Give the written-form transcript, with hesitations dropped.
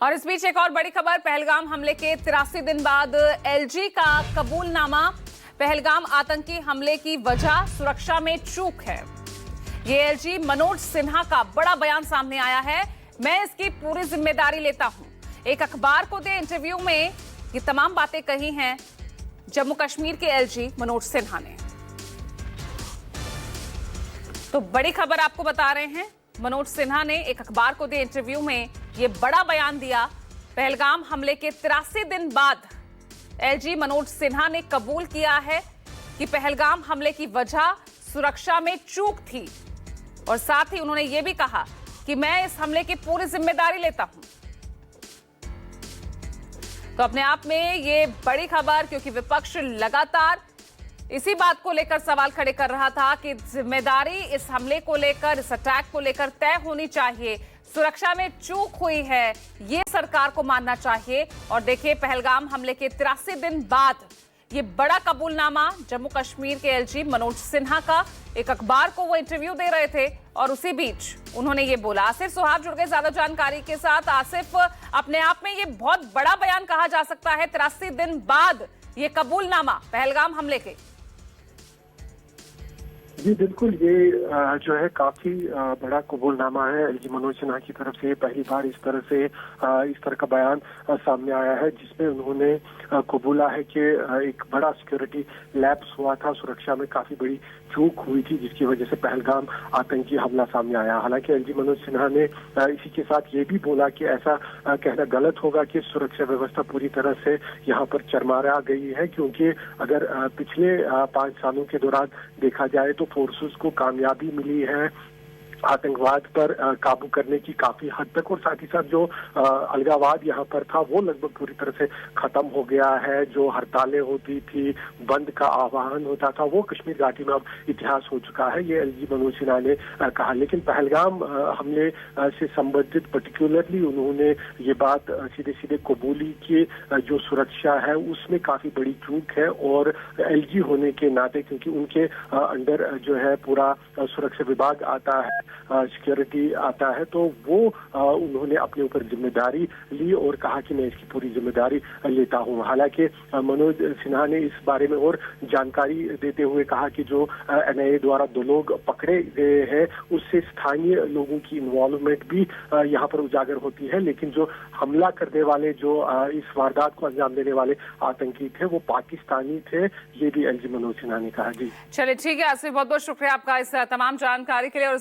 और इस बीच एक और बड़ी खबर, पहलगाम हमले के 83 दिन बाद एलजी का कबूलनामा। पहलगाम आतंकी हमले की वजह सुरक्षा में चूक है। ये एलजी मनोज सिन्हा का बड़ा बयान सामने आया है। मैं इसकी पूरी जिम्मेदारी लेता हूं। एक अखबार को दे इंटरव्यू में ये तमाम बातें कही हैं जम्मू कश्मीर के एलजी मनोज सिन्हा ने। तो बड़ी खबर आपको बता रहे हैं, मनोज सिन्हा ने एक अखबार को दे इंटरव्यू में ये बड़ा बयान दिया। पहलगाम हमले के 83 दिन बाद एलजी मनोज सिन्हा ने कबूल किया है कि पहलगाम हमले की वजह सुरक्षा में चूक थी, और साथ ही उन्होंने ये भी कहा कि मैं इस हमले की पूरी जिम्मेदारी लेता हूं। तो अपने आप में ये बड़ी खबर, क्योंकि विपक्ष लगातार इसी बात को लेकर सवाल खड़े कर रहा था कि जिम्मेदारी इस हमले को लेकर, इस अटैक को लेकर तय होनी चाहिए। सुरक्षा में चूक हुई है, ये सरकार को मानना चाहिए। और देखिए, पहलगाम हमले के 83 दिन बाद ये बड़ा कबूलनामा जम्मू कश्मीर के एलजी मनोज सिन्हा का। एक अखबार को वो इंटरव्यू दे रहे थे और उसी बीच उन्होंने ये बोला। आसिफ सुहाग जुड़ गए ज्यादा जानकारी के साथ। आसिफ, अपने आप में ये बहुत बड़ा बयान कहा जा सकता है 83 दिन बाद ये कबूलनामा पहलगाम हमले के। जी बिल्कुल, ये जो है काफी बड़ा कबूलनामा है एलजी मनोज सिन्हा की तरफ से। पहली बार इस तरह का बयान सामने आया है जिसमें उन्होंने कबूला है कि एक बड़ा सिक्योरिटी लैप्स हुआ था, सुरक्षा में काफी बड़ी चूक हुई थी, जिसकी वजह से पहलगाम आतंकी हमला सामने आया। हालांकि एलजी मनोज सिन्हा ने इसी के साथ ये भी बोला कि ऐसा कहना गलत होगा कि सुरक्षा व्यवस्था पूरी तरह से यहाँ पर चरमरा गई है, क्योंकि अगर पिछले 5 सालों के दौरान देखा जाए तो फोर्सेस को कामयाबी मिली है आतंकवाद पर काबू करने की काफी हद तक, और साथ ही साथ जो अलगावाद यहाँ पर था वो लगभग पूरी तरह से खत्म हो गया है। जो हड़तालें होती थी, बंद का आह्वान होता था, वो कश्मीर घाटी में अब इतिहास हो चुका है, ये एलजी मनोज सिन्हा ने कहा। लेकिन पहलगाम हमले से संबंधित पर्टिकुलरली उन्होंने ये बात सीधे सीधे कबूली कि जो सुरक्षा है उसमें काफी बड़ी चूक है, और एलजी होने के नाते, क्योंकि उनके अंडर जो है पूरा सुरक्षा विभाग आता है, सिक्योरिटी आता है, तो वो उन्होंने अपने ऊपर जिम्मेदारी ली और कहा कि मैं इसकी पूरी जिम्मेदारी लेता हूं। हालांकि मनोज सिन्हा ने इस बारे में और जानकारी देते हुए कहा कि जो एनआईए द्वारा 2 लोग पकड़े गए हैं उससे स्थानीय लोगों की इन्वॉल्वमेंट भी यहाँ पर उजागर होती है, लेकिन जो हमला करने वाले, जो इस वारदात को अंजाम देने वाले आतंकी थे वो पाकिस्तानी थे, ये भी एलजी मनोज सिन्हा ने कहा। जी चलिए, ठीक है आसिफ, बहुत बहुत शुक्रिया आपका इस तमाम जानकारी के लिए। और